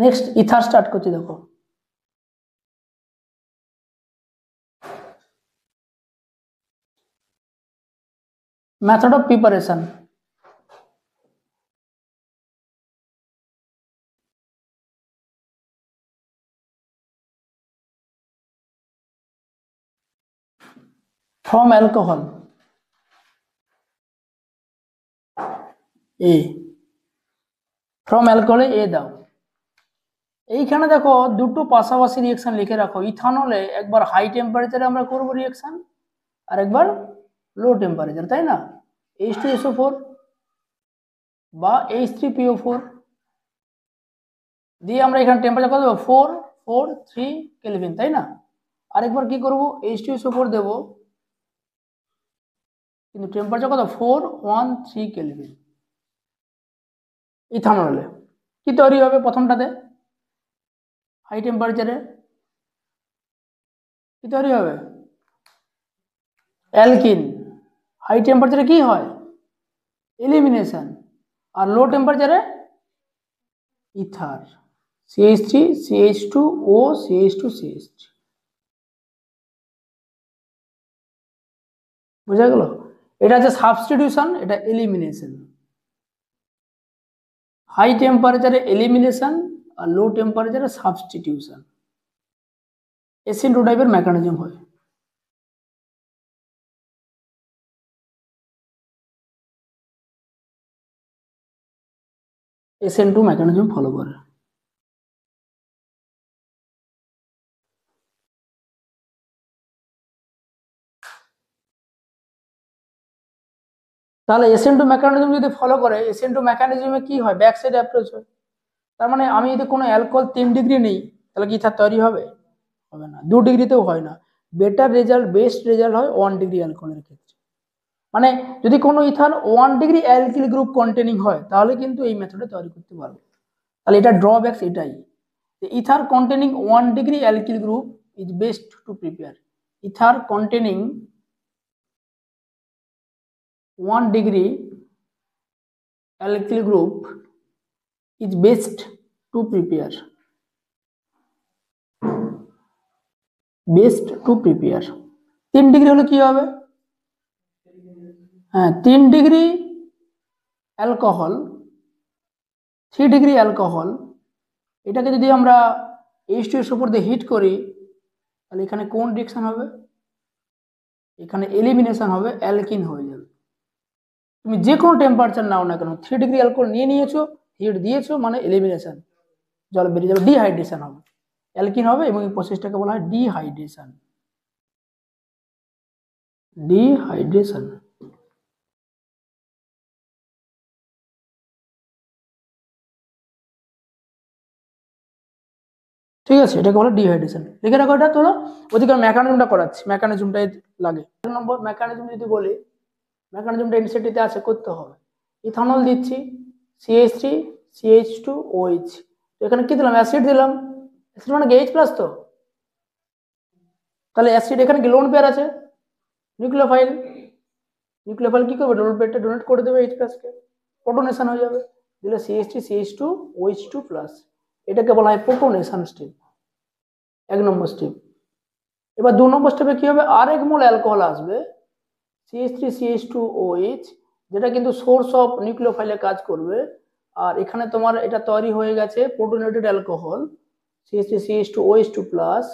Next ether start করছি, দেখো method of preparation. from alcohol A, from alcohol A দাও। এইখানে দেখো দুটো পাশাপাশি রিঅ্যাকশন লিখে রাখো। ইথানলে একবার হাই টেম্পারেচারে আমরা করব রিঅ্যাকশন, আর একবার লো টেম্পারেচার, তাই না? H2SO4 বা H3PO4 দিয়ে আমরা এখানে টেম্পারেচার কত দেবো? 443 কেলভিন, তাই না? আরেকবার কি করব? H2SO4 দেব, কিন্তু টেম্পারেচার কত? 413 কেলভিন। ইথানলে কি তৈরি হবে প্রথমটাতে? হাই টেম্পারেচারে কি তৈরি হবে? অ্যালকিন। হাই টেম্পারেচারে কি হয়? এলিমিনেশন। আর লো টেম্পারেচারে ether, CH3 CH2O CH2 CH3। বুঝা গেল? এটা হচ্ছে সাবস্টিটিউশন, এটা এলিমিনেশন। হাই টেম্পারেচারে এলিমিনেশন আর লো টেম্পারেচারে সাবস্টিটিউশন। SN2 টাইপের মেকানিজম হয়। SN2 মেকানিজম ফলো করে। তাহলে SN2 মেকানিজম যদি ফলো করে, SN2 মেকানিজমে কি হয়? ব্যাক সাইড অ্যাপ্রোচ হয়। তার মানে আমি যদি কোনো অ্যালকোহল 3 ডিগ্রি নেই, তাহলে কি ইথার তৈরি হবে? হবে না। 2 ডিগ্রিতেও হয় না। বেটার রেজাল্ট, বেস্ট রেজাল্ট হয় 1 ডিগ্রি অ্যালকোহলের ক্ষেত্রে। মানে যদি কোনো ether 1 degree alkyl group containing হয়, তাহলে কিন্তু এই মেথডে তৈরি করতে পারবে। তাহলে এটা ড্রব্যাকস এটাই, ether containing 1 degree alkyl group is best to prepare. Ether containing 1 degree alkyl group is best to prepare, best to prepare। 3 degree হলে কি হবে? হ্যাঁ, 3 ডিগ্রি অ্যালকোহল, 3 ডিগ্রি অ্যালকোহল, এটাকে যদি আমরা H2SO4 দিয়ে হিট করি, তাহলে এখানে কোন রিঅ্যাকশন হবে? এখানে এলিমিনেশন হবে, অ্যালকিন হয়ে যাবে। তুমি যে কোনো টেম্পারেচার নাও না কেন, 3 ডিগ্রি অ্যালকোহল নিয়ে নিয়েছো, হিট দিয়েছো, মানে এলিমিনেশন, জল বেরিয়ে যাবে, ডিহাইড্রেশন হবে, অ্যালকিন হবে, এবং এই প্রসেসটাকে বলা হয় ডিহাইড্রেশন। ডিহাইড্রেশন। ঠিক আছে, এটাকে বলে ডিহাইড্রেশন। লিখে রাখো এটা। তোলো ওদিকে মেকানিজমটা করাচ্ছি, মেকানিজমটাই লাগে। 1 নম্বর মেকানিজম যদি বলি, মেকানিজমটা এনসিটিতে আছে, করতে হবে। ইথানল দিচ্ছি, CH3 CH2OH, তো এখানে কি দিলাম? অ্যাসিড দিলাম। অ্যাসিড মানে H প্লাস, তো তাহলে অ্যাসিড এখানে কি লোন পেয়ার আছে? নিউক্লিওফাইল। নিউক্লিওফাইল কি করবে? ডোনেট পেয়ারটা ডোনেট করে দেবে H প্লাস কে, প্রোটনেশন হয়ে যাবে, দিলে CH3 CH2OH2 প্লাস। এটাকে বলা হয় প্রোটনেশন স্টেপ, 1 নম্বর স্টেপ। এবার 2 নম্বর স্টেপে কি হবে? আরেক মোল অ্যালকোহল আসবে, CH3 CH2OH, যেটা কিন্তু সোর্স অফ নিউক্লিওফাইলে কাজ করবে। আর এখানে তোমার এটা তৈরি হয়ে গেছে প্রোটোনেটেড অ্যালকোহল, CH3 CH2OH2 প্লাস।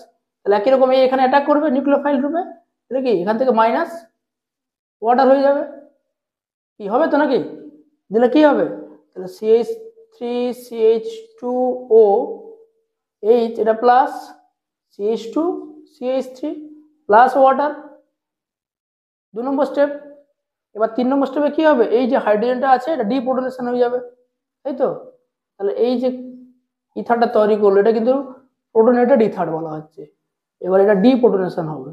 তাহলে একই রকম এখানে অ্যাটাক করবে নিউক্লিওফাইল রূপে, তাহলে কি এখান থেকে মাইনাস ওয়াটার হয়ে যাবে, কি হবে তো নাকি? দিলে কি হবে? তাহলে CH3 CH2OH, এটা plus CH2 CH3 plus water, 2 নম্বর স্টেপ। এবার 3 নম্বর স্টেপে কি হবে? এই যে হাইড্রোজেনটা আছে, এটা ডিপ্রোটনেশন হয়ে যাবে, তাই তো? তাহলে এই যে ইথারটা তৈরি করলো, এটা কিন্তু প্রোটোনেটেড ইথার বলা হচ্ছে। এবার এটা ডিপ্রোটনেশন হবে।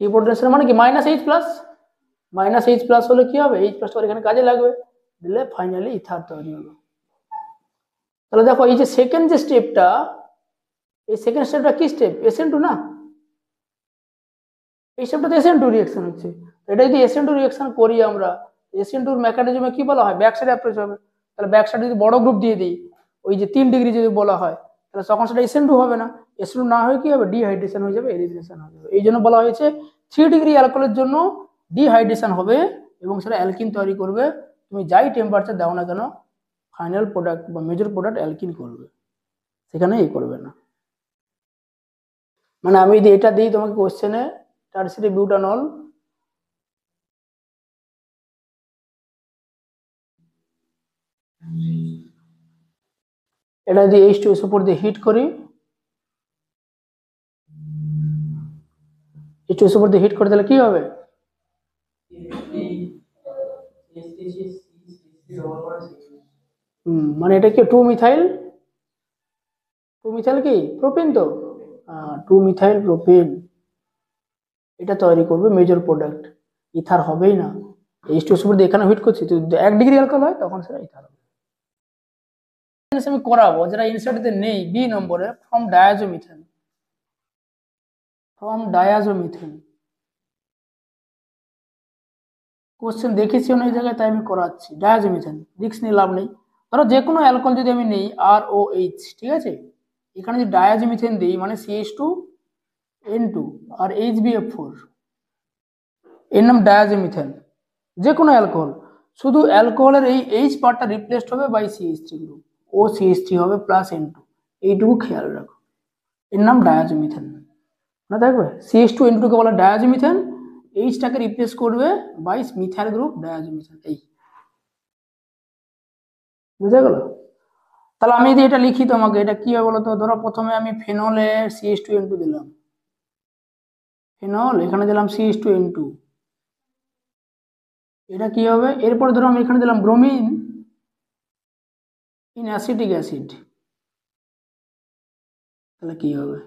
ডিপ্রোটনেশন মানে কি? Minus H plus, minus H plus হলে কি হবে? H প্লাসটা এখানে কাজে লাগবে, দিলে ফাইনালি ইথার তৈরি হলো। তাহলে দেখো এই যে সেকেন্ড যে স্টেপটা, এই সেকেন্ড স্টেপটা কি স্টেপ? SN2 না? এই স্টেপটা তো SN2 রিঅ্যাকশন হচ্ছে। এটা যদি SN2 রিঅ্যাকশন করি আমরা, SN2 এর মেকানিজমে কি বলা হয়? ব্যাক সাইড অ্যাপ্রোচ হবে। তাহলে ব্যাক সাইড যদি বড় গ্রুপ দিয়ে দিই, ওই যে 3 ডিগ্রি যদি বলা হয়, তাহলে তখন সেটা SN2 হবে না, SN2 না হয়ে কি হবে, ডিহাইড্রেশন হয়ে যাবে, এলিমিনেশন হয়ে যাবে। এই জন্য বলা হয়েছে 3 ডিগ্রি অ্যালকোহলের জন্য ডিহাইড্রেশন হবে এবং সেটা অ্যালকিন তৈরি করবে। তুমি যাই টেম্পারেচার দাও না কেন, ফাইনাল প্রোডাক্ট বা মেজর প্রোডাক্ট অ্যালকিন করবে, সেখানে করবে না। মানে আমি যদি এটা দিই তোমাকে কোশ্চেনে, টারসিয়ারি বিউটানল, এটা যদি H2S উপর দিয়ে হিট করি, H2S উপর দিয়ে হিট করে তাহলে কি হবে, মানে এটা কি 2 মিথাইল কি প্রোপেন, তো 2 মিথাইল প্রোপেন, এটা তৈরি করবে মেজর প্রোডাক্ট, ইথার হবেই না। H2S উপর দিয়ে এখানে হিট করছি, তো 1 ডিগ্রি অ্যালকোহল হয় তখন সেটা ইথার হবে। আমি করাবো যেটা ইনসার্টে নেই, বি নম্বরে, ফ্রম ডায়াজোমিথেন, কোশ্চেন দেখেছি অনেক জায়গায়, তাই আমি করাচ্ছি। ডায়াজোমিথেন, রিস্ক নিয়ে লাভ নেই। ধরো যে কোনো অ্যালকোহল যদি আমি নেই, ROH, ঠিক আছে, এখানে যদি ডায়াজোমিথেন দিই মানে CH2N2 আর HBF4, এর নাম ডায়াজোমিথেন। যে কোনো অ্যালকোহল, শুধু অ্যালকোহলের এই H পার্টটা রিপ্লেসড হবে by CH3 group, O CH3 হবে প্লাস N2, এইটুকু খেয়াল রাখো, এর নাম ডায়াজোমিথেন। না থাকবে CH2N2 কে বলা ডায়াজোমিথেন, এইচটাকে রিপ্লেস করবে বাই মিথাইল গ্রুপ ডায়াজোমিথেন। এই বুঝা গেল? তাহলে আমি যদি এটা লিখি তোমাকে, এটা কি হবে বলতো, ধরো প্রথমে আমি ফেনলে CH2N2 দিলাম, ফেনল, এখানে দিলাম CH2N2, এটা কি হবে, এরপরে ধরো আমি এখানে দিলাম ব্রোমিন ইন অ্যাসিটিক অ্যাসিড, তাহলে কি হবে,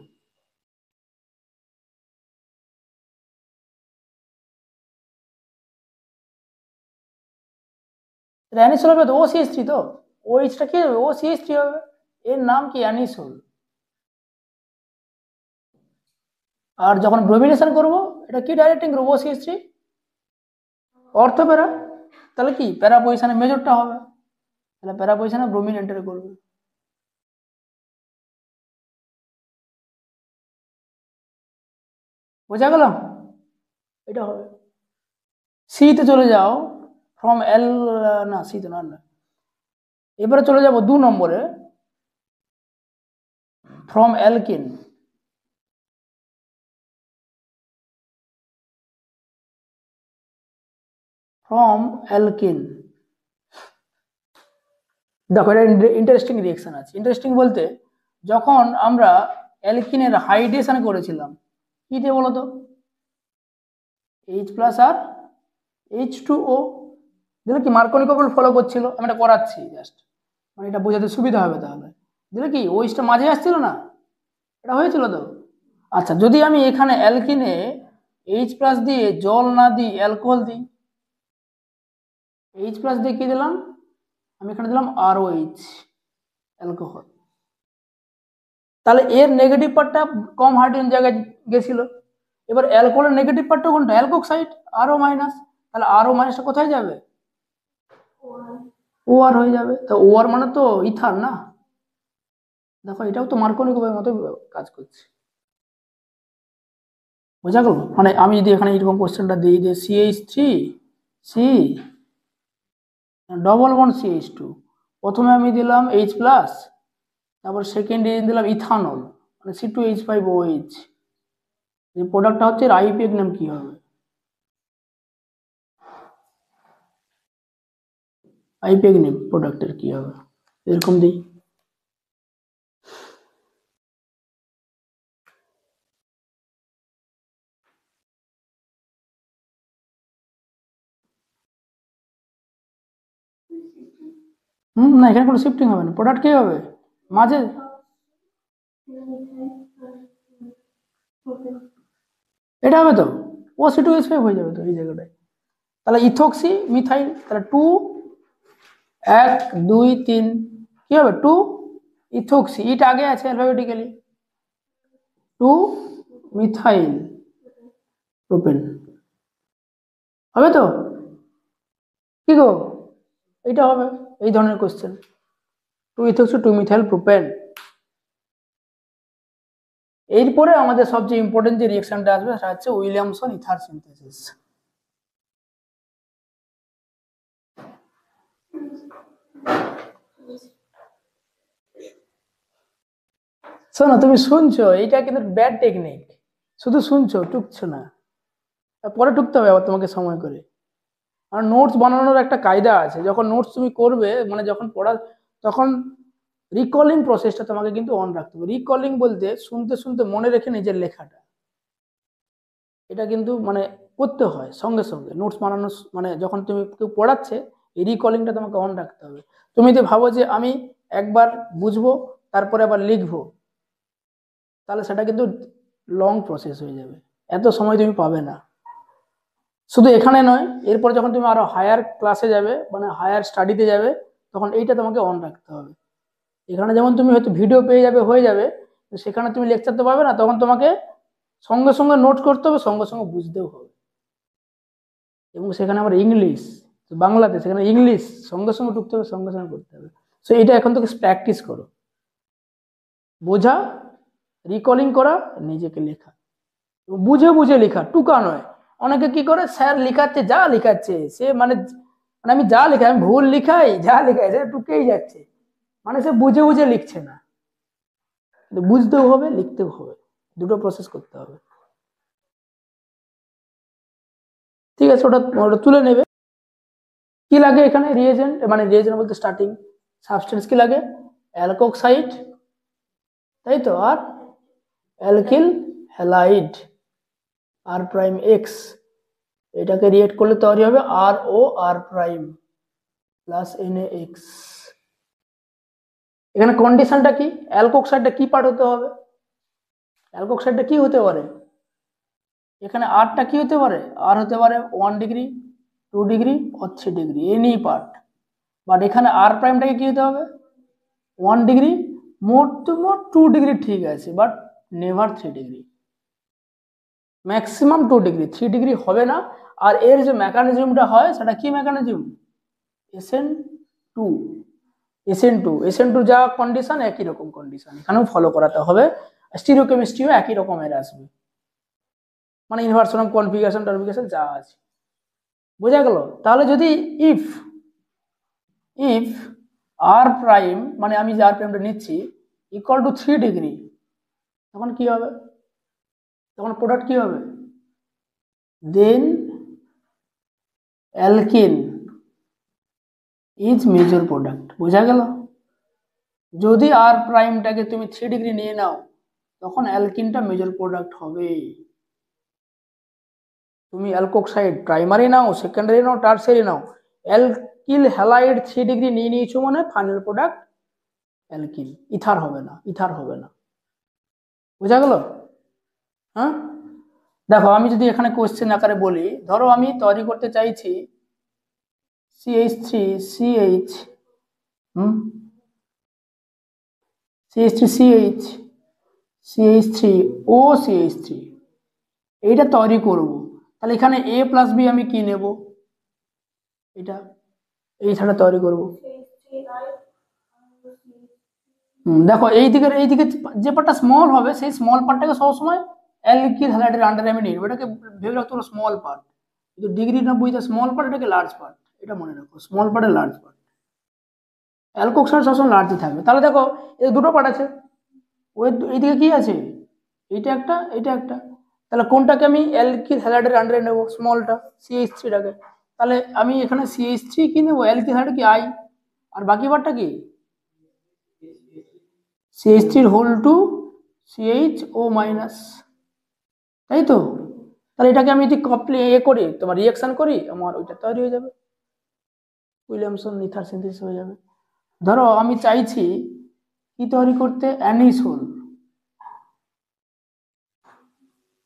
অ্যানিসোল হবে তো, OCH3, তো OH টা কি হবে, OCH3 হবে, এর নাম কি অ্যানিসোল। আর যখন ব্রোমিনেশন করব, এটা কি ডাইরেক্টিং গ্রুপ, OCH3, অর্থ প্যারা, তাহলে কি প্যারা পজিশনে মেজরটা হবে, তাহলে প্যারা পজিশনে ব্রোমিন এন্টার করবে। বোঝা গেল? এটা হবে। সি তে চলে যাও, ফ্রম এল, না সি তো না, এবারে চলে যাব 2 নম্বরে, ফ্রম অ্যালকিন, দেখো এটা ইন্টারেস্টিং রিয়েকশন আছে। ইন্টারেস্টিং বলতে, যখন আমরা অ্যালকিনের হাইড্রেশন করেছিলাম কি দিয়ে বলতো, H প্লাস আর H2O, দিলে কি মার্কনি কপল ফলো করছিল, আমি এটা করাচ্ছি জাস্ট, মানে এটা বোঝাতে সুবিধা হবে। তাহলে দিলে কি ওইচটা মাঝে আসছিল না, এটা হয়েছিল তো। আচ্ছা, যদি আমি এখানে অ্যালকিনে H প্লাস দিয়ে জল না দিই, অ্যালকোহল দিই, H প্লাস দিয়ে কি দিলাম, আমি এখানে দিলাম ROH, অ্যালকোহল, তাহলে এর নেগেটিভ পার্টটা কম হাইড্রোজেন জায়গায় গেছিল। এবার অ্যালকোহলের নেগেটিভ পার্টটা কোনটা, অ্যালকোক্সাইড, আরও মাইনাস, তাহলে আরও মাইনাসটা কোথায় যাবে, OR হয়ে যাবে। তো OR মানে তো ইথার না, দেখো এটাও তো মার্কনি গ্রুপের মতো কাজ করছে। বোঝা গেল? মানে আমি যদি এখানে এরকম কোশ্চেনটা দিই যে CH3 C double bond CH2, প্রথমে আমি দিলাম H প্লাস, তারপর সেকেন্ডে দিলাম ইথানল, মানে C2H5OH, যে প্রোডাক্টটা হচ্ছে আইপিএক নাম কি হবে, আইপিএক নেম প্রোডাক্টের কি হবে, এরকম দিই। না, এখানে কোনো শিফটিং হবে না, প্রোডাক্ট কি হবে মাঝে, এটা হবে তো, O C2H5 হয়ে যাবে তো এই জায়গাটায়। তাহলে ইথক্সি মিথাইল, তাহলে 1 2 3 কি হবে, 2 ইথক্সি, ইটা আগে আছে অ্যালফাবেটিক্যালি, 2 মিথাইল প্রোপেন, হবে তো, কি গো, এটা হবে। এই ধরনের কোশ্চেন 2 2 মিথাইল প্রোপেন। এরপরে আমাদের সবচেয়ে ইম্পর্টেন্ট যে রিঅ্যাকশনটা আসবে সেটা হচ্ছে উইলিয়ামসন ইথার সিনথেসিস। শোনো, তুমি শুনছো, এইটা কিন্তু ব্যাড টেকনিক। শুধু শুনছো, টুকছো না, পরে টুকতে হবে আবার তোমাকে সময় করে। আর নোটস বানানোর একটা কায়দা আছে, যখন নোটস তুমি করবে মানে যখন পড়া, তখন রিকলিং প্রসেসটা তোমাকে কিন্তু অন রাখতে হবে। রিকলিং বলতে শুনতে শুনতে মনে রেখে নিজের লেখাটা, এটা কিন্তু মানে করতে হয় সঙ্গে সঙ্গে। নোটস বানানো মানে যখন তুমি কেউ পড়াচ্ছে, এই রিকলিংটা তোমাকে অন রাখতে হবে। তুমি যদি ভাবো যে আমি একবার বুঝবো তারপরে আবার লিখবো, তাহলে সেটা কিন্তু লং প্রসেস হয়ে যাবে, এত সময় তুমি পাবে না। শুধু এখানে নয়, এরপর যখন তুমি আরো হায়ার ক্লাসে যাবে মানে হায়ার স্টাডিতে যাবে, তখন এইটা তোমাকে অন রাখতে হবে। এখানে যেমন তুমি হয়তো ভিডিও পেয়ে যাবে, হয়ে যাবে, সেখানে তুমি লেকচার তো পাবে না, তখন তোমাকে সঙ্গে সঙ্গে নোট করতে হবে, সঙ্গে সঙ্গে বুঝতেও হবে। এবং সেখানে আমার ইংলিশ, বাংলাতে সেখানে ইংলিশ সঙ্গে সঙ্গে ঢুকতে হবে, সঙ্গে সঙ্গে করতে হবে। সো এটা এখন থেকে প্র্যাকটিস করো, বোঝা, রিকলিং করা, নিজেকে লেখা, বুঝে বুঝে লেখা, টুকা নয়। অনেকে কি করে, স্যার লিখাচ্ছে যা লিখাচ্ছে সে মানে মানে আমি যা লিখাই, আমি ভুল লিখাই, যা লিখাই সে টুকেই যাচ্ছে, মানে সে বুঝে বুঝে লিখছে না। বুঝতেও হবে, লিখতেও হবে, দুটো প্রসেস করতে হবে। ঠিক আছে, ওটা ওটা তুলে নেবে। কি লাগে এখানে রিয়েজেন্ট, মানে রিয়েজেন্ট বলতে স্টার্টিং সাবস্টেন্স কি লাগে, অ্যালকোক্সাইড, তাই তো, আর অ্যালকিল হ্যালাইড আর প্রাইম এক্স, এটাকে রিয়েক্ট করলে তৈরি হবে আর ও আর প্রাইম প্লাস NaX। এখানে কন্ডিশনটা কি, অ্যালকোক্সাইডটা কি পার্ট হতে হবে, অ্যালকোক্সাইডটা কি হতে পারে, এখানে আরটা কি হতে পারে, আর হতে পারে 1 degree, 2 degree or 3 degree, any part. But এখানে আর প্রাইমটাকে কি হতে হবে, 1 ডিগ্রি, মোট টু মোট 2 ডিগ্রি ঠিক আছে, but never 3 degree, maximum 2 degree, 3 degree হবে না। আর এর যে মেকানিজমটা হয় সেটা কি মেকানিজম, SN2, SN2 যা কন্ডিশন একই রকম কন্ডিশন এখানেও ফলো করাতে হবে। স্টিরিওকেমিস্ট্রিও একই রকমের আসবে, মানে ইনভার্সন অফ কনফিগারেশন টনফিগারেশন যা আছে, বোঝা গেল। তাহলে যদি ইফ ইফ আর প্রাইম, মানে আমি যে আর প্রাইমটা নিচ্ছি, ইকুয়াল টু 3 ডিগ্রি, তখন কি হবে, তখন প্রোডাক্ট কি হবে, দেন অ্যালকিন ইজ মেজর প্রোডাক্ট, বোঝা গেল। যদি আর প্রাইমটাকে তুমি 3 ডিগ্রি নিয়ে নাও, তখন অ্যালকিনটা মেজর প্রোডাক্ট হবে। তুমি অ্যালকোক্সাইড প্রাইমারি নাও, সেকেন্ডারি নাও, টারসিয়ারি নাও, অ্যালকিল হ্যালাইড 3 ডিগ্রি নিয়ে নিয়েছো মানে ফাইনাল প্রোডাক্ট অ্যালকিল, ইথার হবে না, ইথার হবে না, বোঝা গেল। হ্যাঁ, দেখো আমি যদি এখানে কোশ্চেন আকারে বলি, ধরো আমি তৈরি করতে চাইছি CH3CH, CH3CH, CH3OCH3, এইটা তৈরি করব। তাহলে এখানে A+B আমি কি নেব, এটা এইখানে তৈরি করব। দেখো এইদিকে যে পার্টটা স্মল হবে, সেই স্মল পার্টটাকে সবসময় অ্যালকিল হ্যালাইডের আন্ডারে আমি নিয়ে নেবো, এটাকে ভেবে রাখতে হলো স্মল পার্ট। যদি ডিগ্রি না বুঝতে স্মল পার্ট, এটাকে লার্জ পার্ট, এটা মনে রাখো, স্মল পার্টের লার্জ পার্ট, অ্যালকোক্সাইড সবসময় লার্জই থাকবে। তাহলে দেখো এই দুটো পার্ট আছে, ওই এইদিকে কি আছে, এইটা একটা, এটা একটা, তাহলে কোনটাকে আমি অ্যালকিল হ্যালাইডের আন্ডারে নেবো, স্মলটা, CH3টাকে। তাহলে আমি এখানে CH3 কি নেবো, অ্যালকিল হ্যালাইড কি I, আর বাকি পার্টটা কি CH3 CHO মাইনাস, তাই তো। তাহলে এটাকে আমি যদি কমপ্লিট করি, তোমার রিঅ্যাকশন করি, আমার ওইটা তৈরি হয়ে যাবে, উইলিয়ামসন ইথার সিনথেসিস হয়ে যাবে। ধরো আমি চাইছি কি তৈরি করতে, অ্যানিসোল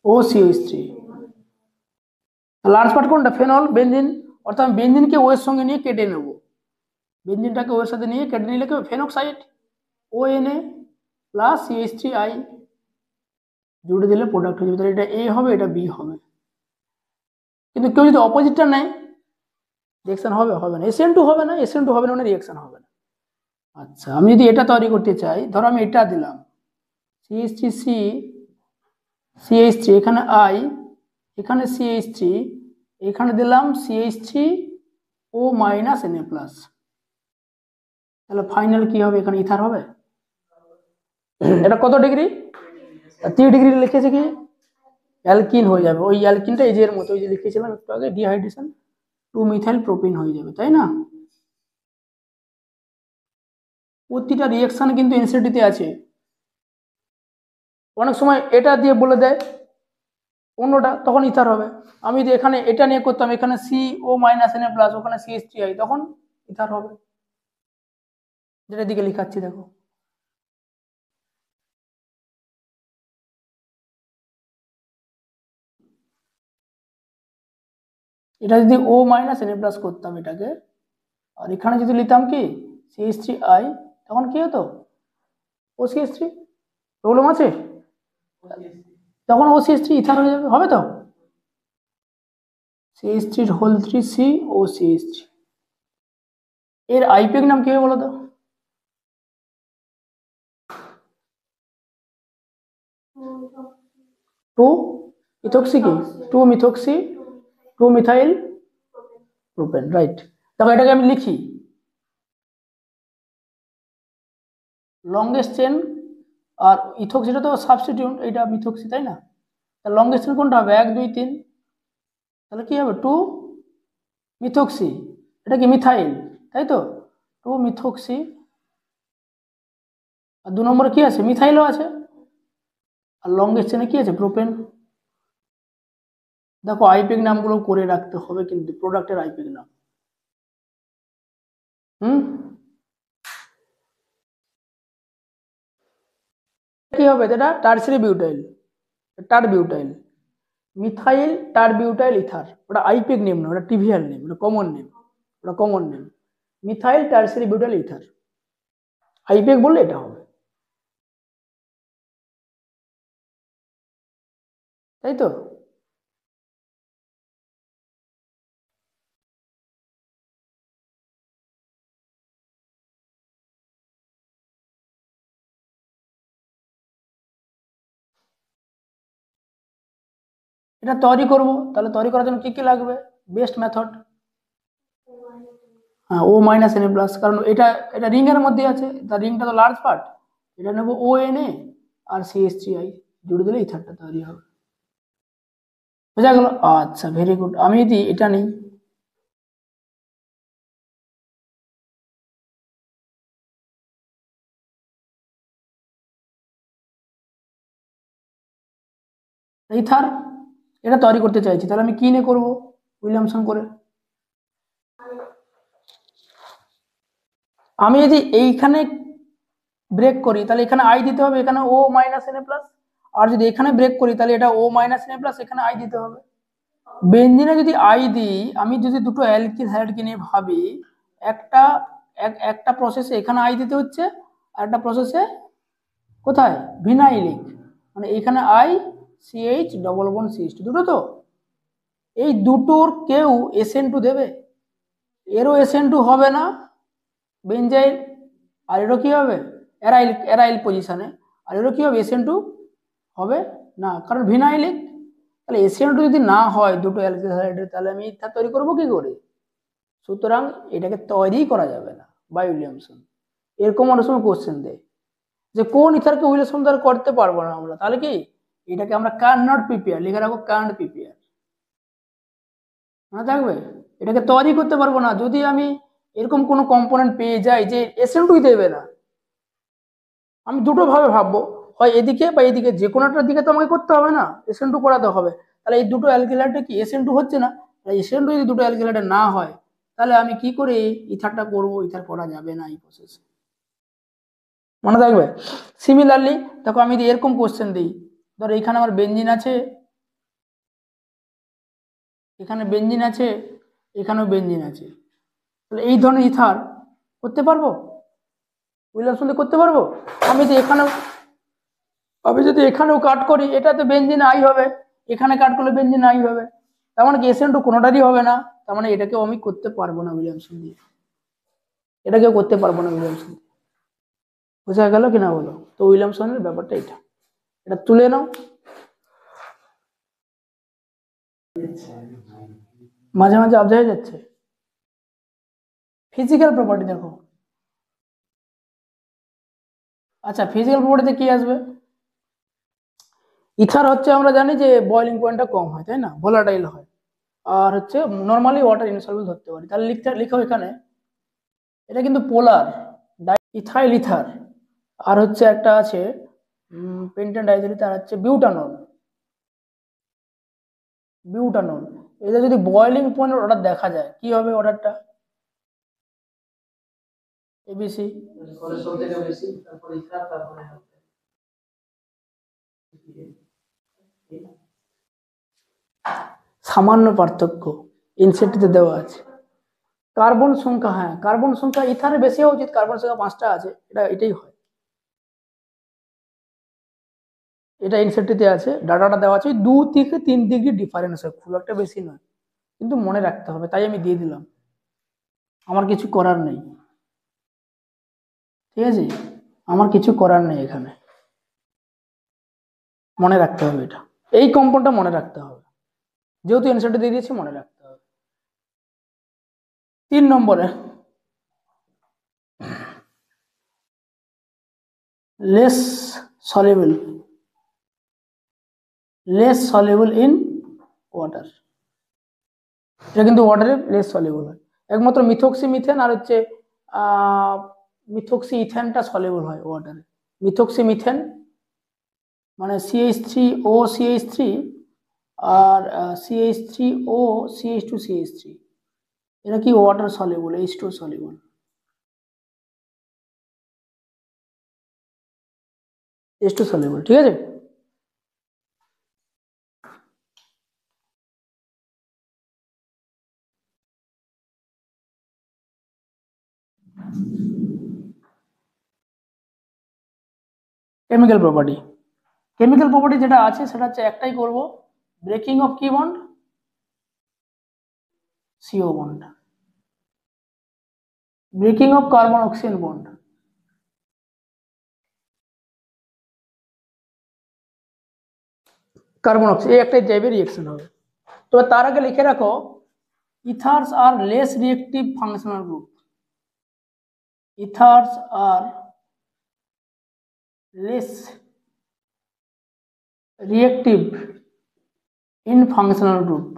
OCH3, লার্জ পার্ট কোনটা, ফেনল, বেনজিন, অর্থাৎ আমি বেনজিনকে ও এর সঙ্গে নিয়ে কেটে নেব, বেনজিনটাকে ও এর সাথে নিয়ে কেটে নিলে কি ফেনক্সাইড ONA প্লাস CH3I, জুড়ে দিলে প্রোডাক্ট হয়ে যাবে। তাহলে এটা A হবে, এটা B হবে। কিন্তু কেউ যদি অপোজিটটা নেয়, রিঅ্যাকশন হবে, হবে না, SN2 হবে না, SN2 হবে না মানে রিঅ্যাকশন হবে না। আচ্ছা, আমি যদি এটা তৈরি করতে চাই, ধরো আমি এটা দিলাম CH3C CH3, এখানে I, এখানে CH3, এখানে দিলাম CH3O মাইনাস Na প্লাস, তাহলে ফাইনাল কি হবে? এখানে ইথার হবে। এটা কত ডিগ্রি? 3 ডিগ্রি লিখেছে কি অ্যালকিন হয়ে যাবে। ওই অ্যালকিনটা এই যে এর মতো, ওই যে লিখেছিলাম একটু আগে, ডিহাইড্রেশন 2 মিথাইল প্রোপিন হয়ে যাবে, তাই না? প্রতিটা রিঅ্যাকশন কিন্তু এনসিটিতে আছে। অনেক সময় এটা দিয়ে বলে দেয় অন্যটা, তখন ইথার হবে। আমি যদি এখানে এটা নিয়ে করতাম, এখানে CO মাইনাস Na প্লাস, ওখানে CH3I, তখন ইথার হবে। যেটা দিকে লিখাচ্ছি দেখো, এটা যদি O মাইনাস Na প্লাস করতাম এটাকে, আর এখানে যদি লিখতাম কি CH3I, তখন কি হতো? OCH3। প্রবলেম আছে? তখন OCH3 ইথার হয়ে যাবে, হবে তো? CH3 whole 3 COCH3। এর আইপিএক নাম কি হবে বলো তো? 2 ইথক্সি কি 2 মিথক্সি 2 মিথাইল প্রোপেন, রাইট। দেখো এটাকে আমি লিখি লংগেস্ট চেন, আর ইথক্সিটা তো সাবস্টিটিউট, এটা মিথক্সি, তাই না? তাহলে লংগেস্ট চেন কোনটা হবে? 1 2 3, তাহলে কি হবে? 2 মিথক্সি, এটা কি মিথাইল, তাই তো? 2 মিথক্সি, আর 2 নম্বরে কি আছে? মিথাইলও আছে। আর লংগেস্ট চেনে কি আছে? প্রোপেন। দেখো আইপিএক নামগুলো করে রাখতে হবে কিন্তু, প্রোডাক্টের আইপিএক নাম। কি হবে? এটা tertiary butyl, tert butyl, methyl tert butyl ether. ওটা আইপিএক নেম না, ওটা টিভিয়াল নেম, ওটা কমন নেম, ওটা common name. Methyl tertiary butyl ether, IUPAC বললে এটা হবে, তাই তো? এটা তৈরি করব, তাহলে তৈরি করার জন্য কি কি লাগবে? বেস্ট মেথড, হ্যাঁ, O মাইনাস Na প্লাস, কারণ এটা এটা রিং এর মধ্যে আছে, তার রিংটা তো লার্জ পার্ট। এটা নেব ONA আর CH3I, জুড়ে দিলে ইথারটা তৈরি হবে। বোঝা গেল? আচ্ছা, ভেরি গুড। আমি যদি এটা নিই, ইথার, এটা তৈরি করতে চাইছি, তাহলে আমি কি নিয়ে করবো? উইলিয়ামসন করে। আমি যদি এইখানে ব্রেক করি, তাহলে এখানে আই দিতে হবে, এখানে O মাইনাস Na প্লাস। আর যদি এখানে ব্রেক করি, তাহলে এটা O মাইনাস Na প্লাস, এখানে আই দিতে হবে। বেঞ্জিনে যদি আই দিই, আমি যদি দুটো অ্যালকিল হাইড্রোজেন নিয়ে ভাবি, একটা একটা প্রসেসে এখানে আই দিতে হচ্ছে, আর একটা প্রসেসে কোথায়? ভিনাইলিক, মানে এখানে I CH double bond CH2, দুটো তো। এই দুটোর কেউ SN2 দেবে? এরও SN2 হবে না বেঞ্জাইল, আর এরও কি হবে? এরাইল, এরাইল পজিশনে, আর এরও কি হবে? SN2 হবে না, কারণ ভিনাইলিক। তাহলে SN2 যদি না হয় দুটো অ্যালকিল হাইড্রোজেন, তাহলে আমি ইথার তৈরি করবো কি করে? সুতরাং এটাকে তৈরি করা যাবে না বাই উইলিয়ামসন। এরকম অনেক সময় কোশ্চেন দেয় যে কোন ইথারকে উইলিয়ামসন দ্বারা করতে পারবো না আমরা, তাহলে কি এটাকে আমরা ক্যান নট প্রিপেয়ার লিখে রাখবো, ক্যান প্রিপেয়ার, মনে থাকবে। এটাকে তৈরি করতে পারবো না যদি আমি এরকম কোনো কম্পোনেন্ট পেয়ে যাই যে SN2 দেবে না। আমি দুটো ভাবে ভাববো, হয় এদিকে বা এদিকে, যে কোনো একটা দিকে তো আমাকে করতে হবে না, SN2 করাতে হবে। তাহলে এই দুটো অ্যালকিলাইডে কি SN2 হচ্ছে না? SN2 যদি দুটো অ্যালকিলাইডে না হয়, তাহলে আমি কি করে ইথারটা করবো? ইথার করা যাবে না এই প্রসেস, মনে থাকবে। সিমিলারলি দেখো, আমি যদি এরকম কোশ্চেন দিই, ধরো এখানে আমার বেঞ্জিন আছে, এখানে বেঞ্জিন আছে, এখানেও বেঞ্জিন আছে, তাহলে এই ধরনের ইথার করতে পারবো? উইলিয়ামসন দিয়ে করতে পারবো? আমি যদি এখানেও আমি যদি এখানেও কাট করি, এটাতে বেঞ্জিন আই হবে, এখানে কাট করলে বেঞ্জিন আই হবে, তার মানে কি SN2 কোনোটারই হবে না। তার মানে এটাকেও আমি করতে পারবো না উইলিয়ামসন দিয়ে, এটাকেও করতে পারবো না উইলিয়ামসন দিয়ে। বোঝা গেল কিনা বলো? তো উইলিয়ামসনের ব্যাপারটা এটা তুলে নাও। মাঝে মাঝে আপ হয়ে যাচ্ছে। ফিজিক্যাল প্রপার্টি দেখো। আচ্ছা, ফিজিক্যাল প্রপার্টিতে কি আসবে? ইথার হচ্ছে আমরা জানি যে বয়লিং পয়েন্টটা কম হয়, তাই না, ভোলাটাইল হয়। আর হচ্ছে নর্মালি ওয়াটার ইনসলভেবল ধরতে পারি। তাহলে লিখো এখানে এটা কিন্তু পোলার ইথাইল ইথার। আর হচ্ছে একটা আছে পেন্টেন ডাইজেল, তার হচ্ছে বিউটানল। এটা যদি বয়লিং পয়েন্ট অর্ডার দেখা যায় কি হবে অর্ডারটা? এবিসি। সামান্য পার্থক্য ইনসেটটিতে দেওয়া আছে। কার্বন সংখ্যা, হ্যাঁ কার্বন সংখ্যা ইথারে বেশি হওয়া উচিত, কার্বন সংখ্যা 5টা আছে, এটাই হয়। এটা ইনসেটটিতে আছে, ডাটাটা দেওয়া আছে 2 থেকে 3 ডিগ্রি ডিফারেন্স হয়, খুব একটা বেশি নয়, কিন্তু মনে রাখতে হবে, তাই আমি দিয়ে দিলাম, আমার কিছু করার নেই। ঠিক আছে, আমার কিছু করার নেই এখানে, মনে রাখতে হবে এটা, এই কম্পাউন্ডটা মনে রাখতে হবে, যেহেতু এনসারটা দিয়ে দিয়েছি মনে রাখতে হবে। 3 নম্বরে লেস সলিউবল ইন ওয়াটার। এটা কিন্তু ওয়াটারে লেস সলিউবল হয়, একমাত্র মিথক্সি মিথেন আর হচ্ছে মিথক্সি ইথেনটা সলিউবল হয় ওয়াটারে। মিথক্সি মিথেন মানে CH3O CH3 আর CH3O CH2 CH3, এটা কি water soluble, H2 soluble. H2 soluble, ঠিক আছে। কেমিক্যাল প্রপার্টি যেটা আছে সেটা হচ্ছে একটাই করব, ব্রেকিং অফ কি bond, CO bond, breaking of carbon oxygen bond, carbon oxygen, এই একটাই টাইপের রিঅ্যাকশন হবে। তবে তার আগে লিখে রাখো ethers are less reactive functional group, ethers are less reactive in functional group,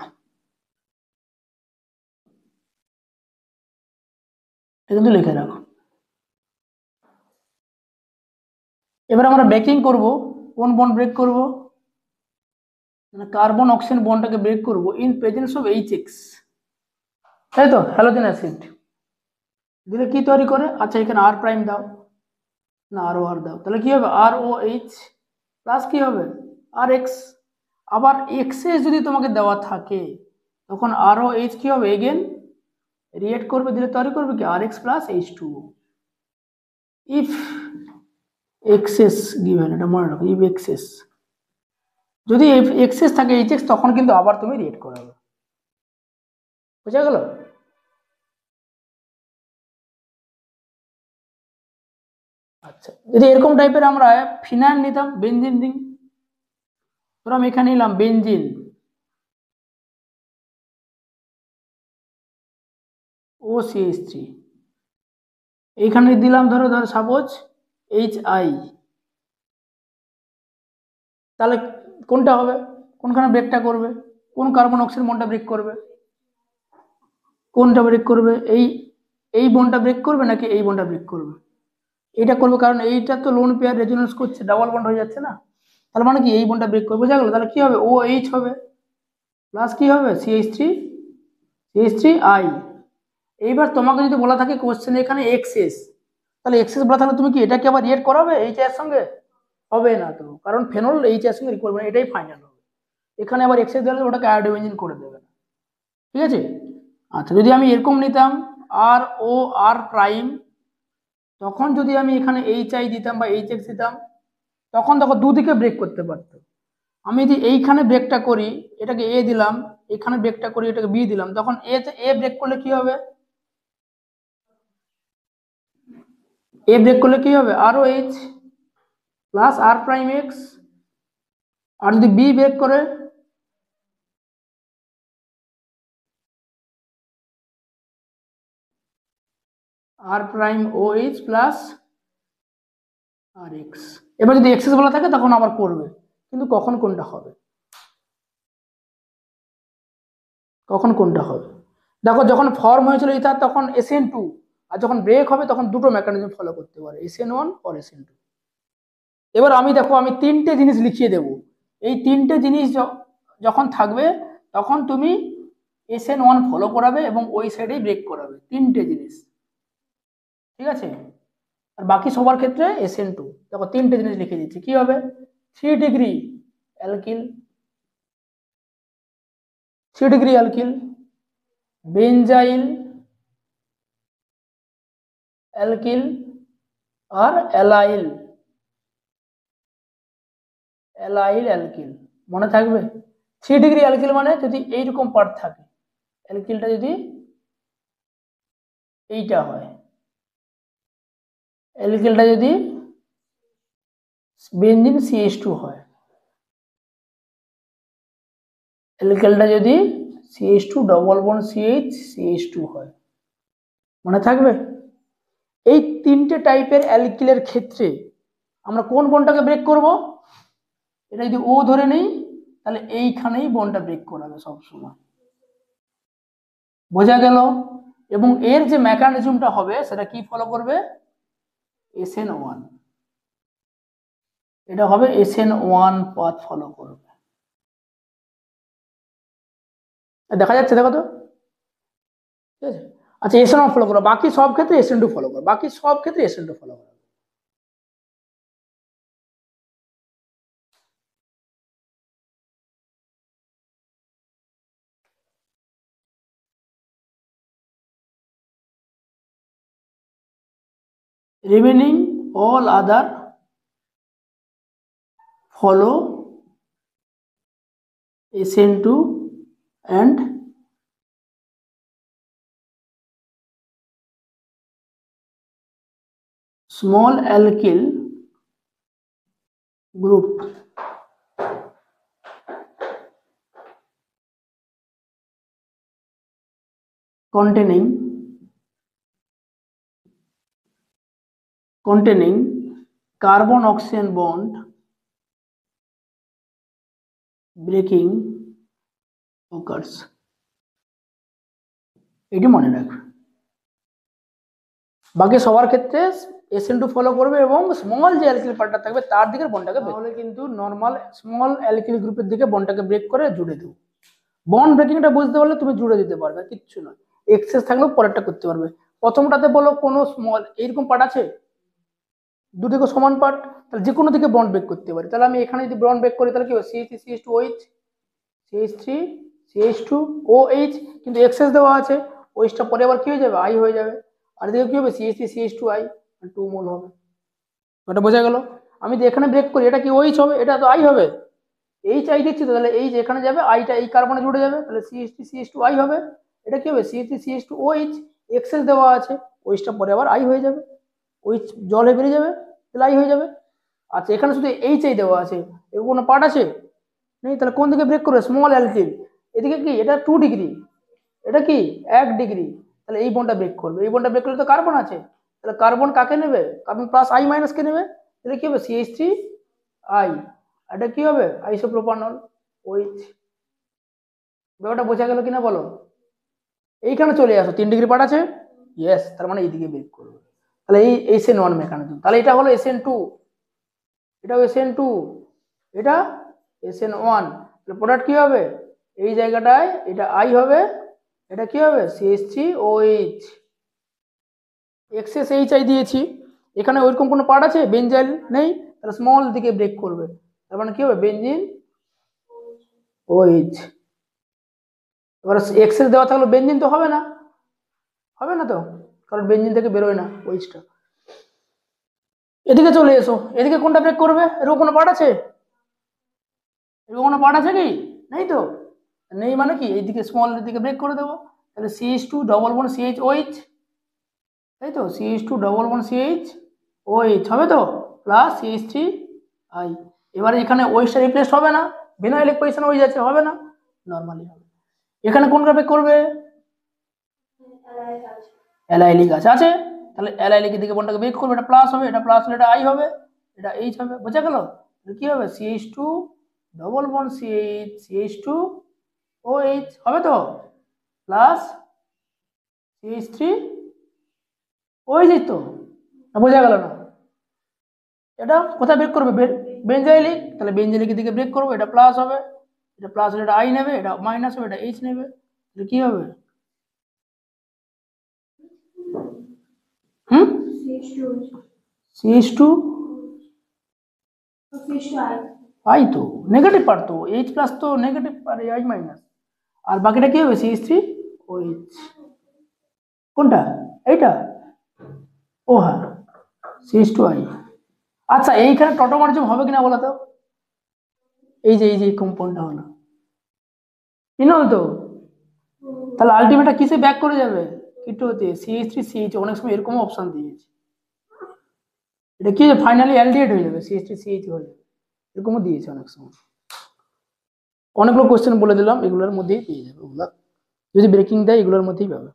এটা কিন্তু লিখে রাখো। এবার আমরা ব্রেকিং করব, কোন বন্ড ব্রেক করব, মানে কার্বন অক্সিজেন বন্ডটাকে ব্রেক করব ইন প্রেজেন্স অফ HX, তাই তো, হ্যালোজেন অ্যাসিড দিলে কি তৈরি করে, আচ্ছা এখানে আর প্রাইম দাও না, আর দাও, তাহলে কি হবে ROH প্লাস কি হবে RX। আবার এক্সএস যদি তোমাকে দেওয়া থাকে তখন ROH কি হবে, এগেন রিয়েক্ট করবে, দিলে তৈরি করবে কি RX plus H2O। If excess given, এটা মনে রাখো, ইফ এক্সেস, যদি এক্সেস থাকে HX তখন কিন্তু আবার তুমি রিয়েক্ট করাবে, বুঝা গেল। আচ্ছা, যদি এরকম টাইপের আমরা ফিনাইল নিতাম, বেনজিন রিং, ধরো আমি এখানে নিলাম বেনজিন OCH3, এইখানে দিলাম ধরো সাপোজ HI, তাহলে কোনটা হবে, কোনখানে ব্রেকটা করবে, কোন কার্বন অক্সিজেন বন্ডটা ব্রেক করবে, কোনটা ব্রেক করবে, এই বন্ডটা ব্রেক করবে নাকি এই বন্ডটা ব্রেক করবে, এইটা করবে, কারণ এইটা তো লোন পেয়ার রেজোনেন্স করছে, ডাবল বন্ড হয়ে যাচ্ছে না, তার মানে কি এই বন্ডটা ব্রেক করবে, বোঝা গেল। তাহলে কি হবে OH হবে প্লাস কি হবে CH3I। এইবার তোমাকে যদি বলা থাকে কোশ্চেন এখানে এক্সেস, তাহলে এক্সেস বলা থাকলে তুমি কি এটাকে আবার রিয়েক্ট করাবে এইচ এর সঙ্গে, হবে না তো, কারণ ফেনল এইচ এর সঙ্গে রিয়েক্ট করবে না, এটাই ফাইনাল হবে। এখানে আবার এক্সেস দিলে ওটাকে আয়োডোবেনজিন করে দেবে না, ঠিক আছে। আচ্ছা, যদি আমি এরকম নিতাম ROR প্রাইম, তখন যদি আমি এখানে HI দিতাম বা HX দিতাম, তখন দেখো দুদিকে ব্রেক করতে পারতো। আমি যদি এইখানে ব্রেকটা করি, এটাকে A দিলাম, এখানে ব্রেকটা করি, এটাকে B দিলাম, তখন A ব্রেক করলে কি হবে, এ ব্রেক করলে কি হবে আর ও এইচ প্লাস আর প্রাইম এক্স, আর যদি বি ব্রেক করে আর প্রাইম ও এইচ প্লাস আর এক্স। এবার যদি এক্সেস বলা থাকে তখন আবার করবে, কিন্তু কখন কোনটা হবে, কখন কোনটা হবে দেখো, যখন ফর্ম হয়েছিল এটা তখন SN2, আর যখন ব্রেক হবে তখন দুটো মেকানিজম ফলো করতে পারে, SN1 আর SN2। এবার আমি দেখো আমি তিনটে জিনিস লিখিয়ে দেব, এই তিনটে জিনিস যখন থাকবে তখন তুমি SN1 ফলো করাবে এবং ওই সাইডেই ব্রেক করাবে, তিনটে জিনিস, ঠিক আছে। আর বাকি সবার ক্ষেত্রে SN2। দেখো তিনটে জিনিস লিখে দিচ্ছি, কি হবে 3 degree alkyl, 3 degree alkyl, benzyl alkyl আর অ্যালাইল, অ্যালাইল অ্যালকিল, মনে থাকবে 3 ডিগ্রি অ্যালকিল মানে যদি এইরকম পার্ট থাকে, অ্যালকিলটা যদি এইটা হয়, অ্যালকিলটা যদি বেনজিন CH2 হয়, অ্যালকিলটা যদি CH2 double bond CH CH2 হয়, মনে থাকবে। এই তিনটে টাইপের অ্যালকিলের ক্ষেত্রে আমরা কোন বন্ডটাকে ব্রেক করব, এটা যদি ও ধরে নেই তাহলে এইখানেই বন্ডটা ব্রেক করাবে সবসময়, বোঝা গেল। এবং এর যে মেকানিজমটা হবে সেটা কি ফলো করবে, SN1, এটা হবে SN1 পাথ ফলো করবে, দেখা যাচ্ছে দেখো তো, ঠিক আছে। আচ্ছা SN1 ফলো করো, বাকি সব ক্ষেত্রে SN2 ফলো করো, বাকি সব ক্ষেত্রে SN2 ফলো করো। Remaining all other follow SN2 and small alkyl group containing carbon oxygen bond breaking occurs, এটি মনে রাখবে। বাকি সবার ক্ষেত্রে SN2 ফলো করবে এবং স্মল যে অ্যালকিল পার্টটা থাকবে তার দিকে বন্ডটাকে, তাহলে কিন্তু নরমাল স্মল অ্যালকিল গ্রুপের দিকে বন্ডটাকে ব্রেক করে জুড়ে দেবো। বন্ড ব্রেকিংটা বুঝতে পারলে তুমি জুড়ে দিতে পারবে, কিচ্ছু নয়, এক্সেস থাকলেও পরেরটা করতে পারবে। প্রথমটাতে বলো কোনো স্মল এইরকম পার্ট আছে, দুদিকে সমান পার্ট, তাহলে যে কোনো দিকে বন্ড ব্রেক করতে পারি। তাহলে আমি এখানে যদি বন্ড ব্রেক করি তাহলে কি হবে CH3 CH2 OH, CH3 CH2 OH, কিন্তু এক্সেস দেওয়া আছে, ওইচটা পরে আবার কি হয়ে যাবে আই হয়ে যাবে, আর এদিকে কি হবে CH3 CH2 I 2 মোল হবে, ওটা বোঝা গেল। আমি যদি এখানে ব্রেক করি এটা কি OH হবে, এটা তো আই হবে, এইচ আই দিচ্ছি তো, তাহলে এইচ এখানে যাবে, আইটা এই কার্বনে জুড়ে যাবে, তাহলে CH3 CH2 I হবে, এটা কি হবে CH3 CH2 OH, এক্সেস দেওয়া আছে, ওইচটা পরে আবার আই হয়ে যাবে, ওইচ জল হয়ে বেরিয়ে যাবে, তাহলে আই হয়ে যাবে। আচ্ছা এখানে শুধু এইচ আই দেওয়া আছে, এর কোনো পার্ট আছে নেই, তাহলে কোন দিকে ব্রেক করবে স্মল অ্যালকিল, এদিকে কি এটা 2 ডিগ্রি, এটা কি 1 ডিগ্রি, তাহলে এই বন্ডটা ব্রেক করবে, এই বন্ডটা ব্রেক করলে তো কার্বন আছে, তাহলে কার্বন কাকে নেবে, কার্বন প্লাস আই মাইনাস কে নেবে, তাহলে কি হবে CH3 I, এটা কি হবে আইসোপ্রোপানল OH। ব্যাপারটা বোঝা গেল কিনা বলো। এইখানে চলে আসো 3 ডিগ্রি পার্ট আছে, ইয়েস, তার মানে এইদিকে ব্রেক করবে, তাহলে এই SN1 মেকানিজম, তাহলে এটা হলো SN2, এটাও SN2, এটা SN1, তাহলে প্রোডাক্ট কি হবে এই জায়গাটায় এটা আই হবে, এটা কি হবে CH3OH, এক্সেস এইচ আই দিয়েছি, এখানে ওইরকম কোনো পার্ট আছে বেনজাইল নেই, তাহলে স্মল দিকে ব্রেক করবে, তার মানে কি হবে বেনজিন OH। এবার এক্সেস দেওয়া থাকলে বেনজিন তো হবে না, হবে না তো, কারণ বেনজিন থেকে বেরোয় না ওইচটা। এদিকে চলে এসো, এদিকে কোনটা ব্রেক করবে, এরকম কোনো পার্ট আছে, এরকম কোনো পার্ট আছে কি নেই তো, নেই মানে কি এইদিকে স্মল দিকে ব্রেক করে দেবো, তাহলে CH2 double bond CH OH, তাই তো CH2 double bond CH OH হবে তো প্লাস CH3I। এবারে এখানে OH টা রিপ্লেস হবে না, ভিনাইল ইকুয়েশন হয়ে যাচ্ছে, হবে না, নরমালি হবে। এখানে কোনটা ব্রেক করবে? অ্যালাইলিক আছে, তাহলে অ্যালাইলিক দিকে বন্ডটাকে ব্রেক করবে, এটা প্লাস হবে, এটা প্লাস হলে এটা I হবে, এটা H হবে, বোঝা গেল? কি হবে? CH2 ডবল বন্ড CH2OH হবে তো প্লাস CH3OH তো, বোঝা গেল না? এটা কোথায় ব্রেক করবে? বেঞ্জাইলিক, তাহলে বেঞ্জাইলিকের দিকে ব্রেক করবো, এটা প্লাস হবে, এটা প্লাস হলে এটা I নেবে, এটা মাইনাস হবে, এটা H নেবে, তাহলে কি হবে? CH2 I তো নেগেটিভ পার্ট, তো H প্লাস তো নেগেটিভ আর I মাইনাস, আর বাকিটা কি হবে? CH3OH। কোনটা? এইটা? ও হ্যাঁ, CH2I। আচ্ছা, এইখানে টটোমার্জিম হবে কিনা বলো তো? এই যে কম্পাউন্ডটা হলো ইনল তো, তাহলে আলটিমেটটা কিসে ব্যাক করে যাবে? কিটোতে, CH3CH। অনেক সময় এরকম অপশন দিয়েছে, এটা কি ফাইনালি অ্যালডিহাইড হয়ে যাবে, CH3CH হয়ে যাবে, এরকমও দিয়েছে অনেক সময়। অনেকগুলো কোশ্চেন বলে দিলাম, এগুলোর মধ্যেই পেয়ে যাবে, ওগুলা যদি ব্রেকিং দেয় এগুলোর মধ্যেই পাবে।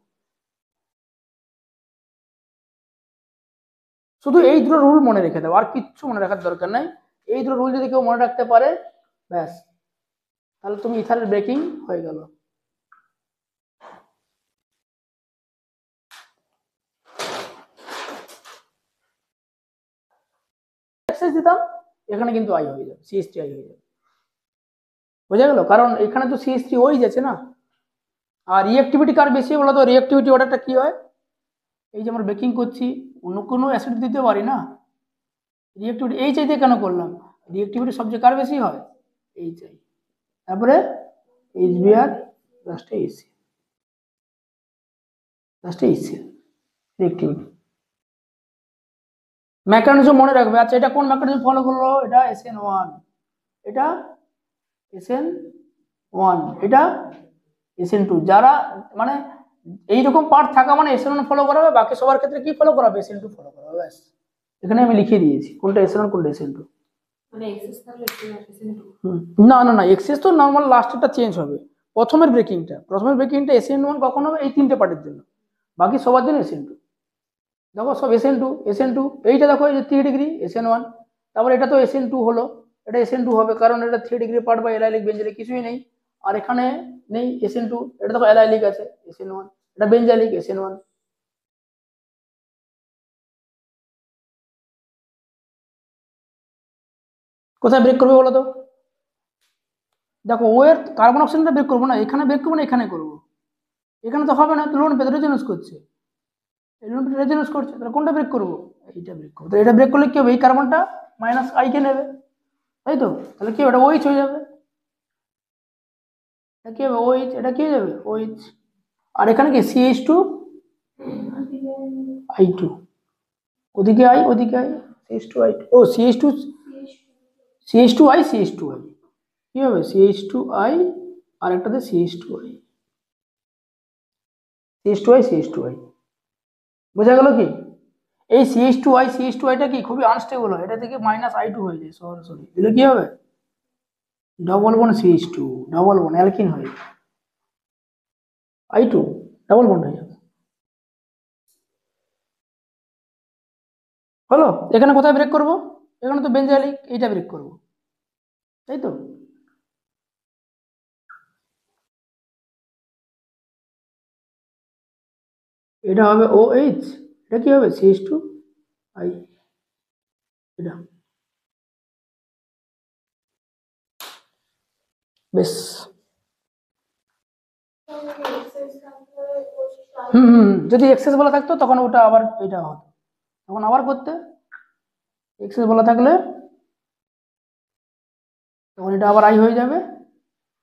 শুধু এই দুটো রুল মনে রেখে দাও, আর কিচ্ছু মনে রাখার দরকার নাই। এই দুটো রুল যদি কেউ মনে রাখতে পারে, ব্যাস, তাহলে তুমি ইথারের ব্রেকিং হয়ে গেল। এক্সেস দিতাম, এখানে কিন্তু I হয়ে যাবে, CH3I হয়ে যাবে, বোঝা গেল? কারণ এখানে তো CH3OH যাচ্ছে না। আর রিঅ্যাক্টিভিটি কার বেশি বলো তো? রিঅ্যাক্টিভিটি অর্ডারটা কি হয়? এই যে আমরা বেকিং করছি, অন্য কোনো অ্যাসিড দিতে পারি না, রিঅ্যাক্টিভিটি HI দিয়ে কেন করলাম? রিঅ্যাক্টিভিটি সবচেয়ে কার বেশি হয়? HI, তারপরে HBr, লাস্টে HCl রিঅ্যাক্টিভিটি। মেকানিজম মনে রাখবে। আচ্ছা, এটা কোন মেকানিজম ফলো করলো? এটা SN1, এটা SN1, এটা SN2। যারা মানে এইরকম পার্ট থাকা মানে SN1 ফলো করাবে, বাকি সবার ক্ষেত্রে কি ফলো করাবে? SN2 ফলো করাবে, ব্যাস। এখানে আমি লিখে দিয়েছি কোনটা SN1 কোনটা SN2। মানে এক্সেস থাকলে SN2। না, এক্সেস তো নরমাল লাস্টেরটা চেঞ্জ হবে, প্রথমের ব্রেকিংটা SN1 কখন হবে? এই তিনটে পার্টের জন্য, বাকি সবার জন্য SN2। দেখো সব SN2, এইটা দেখো, এই যে 3 ডিগ্রি SN1, তারপর এটা তো SN2 হলো, এটা SN2 হবে, কারণ এটা 3 ডিগ্রি পার্ট বা অ্যালাইলিক বেঞ্জালিক কিছুই নেই, আর এখানে নেই SN2, এটা দেখো অ্যালাইলিক আছে SN1, এটা বেঞ্জালিক SN1। কোথায় ব্রেক করবে বলো তো? দেখো, ও এর কার্বন অক্সিজেনটা ব্রেক করবো না, এখানে ব্রেক করবো না, এখানে করবো, এখানে তো হবে না, তো লোন পেতে রেজোনেন্স করছে, রেজোনেন্স করছে, তাহলে কোনটা ব্রেক করবো? এইটা ব্রেক করবো। এটা ব্রেক করলে কি হবে? এই কার্বনটা মাইনাস I কে নেবে, তাই তো, তাহলে কি হবে? এটা OH হয়ে যাবে, এটা কি হবে? OH, এটা কি হয়ে যাবে? OH। আর এখানে কি? CH2I2, ওদিকে I, ওদিকে I, CH2I, ও CH2I, কি হবে? CH2I, আর একটাতে CH2I, বোঝা গেল কি? এই CH2I টা কি খুবই আনস্টেবল হয়, এটা থেকে -I2 হয়ে যায় সরাসরি, দিলে কি হবে? Double bond CH2, double bond alkyne হয়ে যাবে, I2 ডবল বন্ড হয়ে যাবে। হলো? এখানে কোথায় ব্রেক করব? এখানে তো বেঞ্জাইলিক, এইটা ব্রেক করব, তাই তো। এটা হবে OH, এটা কি হবে? CH2I, এটা বেশ। যদি এক্সেস বলা থাকতো তখন ওটা আবার এটা হতো, তখন আবার করতে, এক্সেস বলা থাকলে তখন এটা আবার I হয়ে যাবে,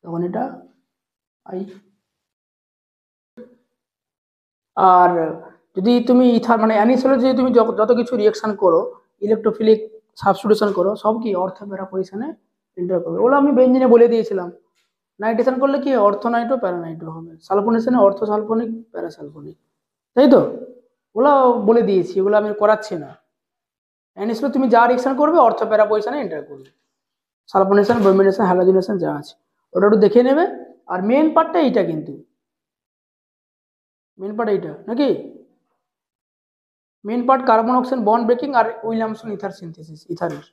তখন এটা I। আর যদি তুমি ইথার মানে অ্যানিসোলে যদি তুমি যত কিছু রিঅ্যাকশন করো, ইলেকট্রোফিলিক সাবস্টিটিউশন করো, সব কি অর্থ প্যারা পজিশনে এন্টার করবে, ওগুলো আমি বেঞ্জিনে বলে দিয়েছিলাম। নাইট্রেশন করলে কি অর্থোনাইট্রো প্যারানাইট্রো হবে, সালফোনেশনে অর্থ সালফোনিক প্যারাসালফোনিক, তাই তো, ওগুলো বলে দিয়েছি, ওগুলো আমি করাচ্ছি না। NH3 তুমি যা রিঅ্যাকশন করবে অর্থো প্যারা পজিশনে এন্টার করবে, সালফোনেশন, ব্রোমিনেশন, হ্যালোজিনেশন যা আছে ওটা একটু দেখে নেবে। আর মেন পার্টটা এইটা, কিন্তু মেন পার্ট এইটা নাকি, main part carbon oxygen bond breaking আর উইলিয়ামসন ইথার সিনথেসিস ইথারের।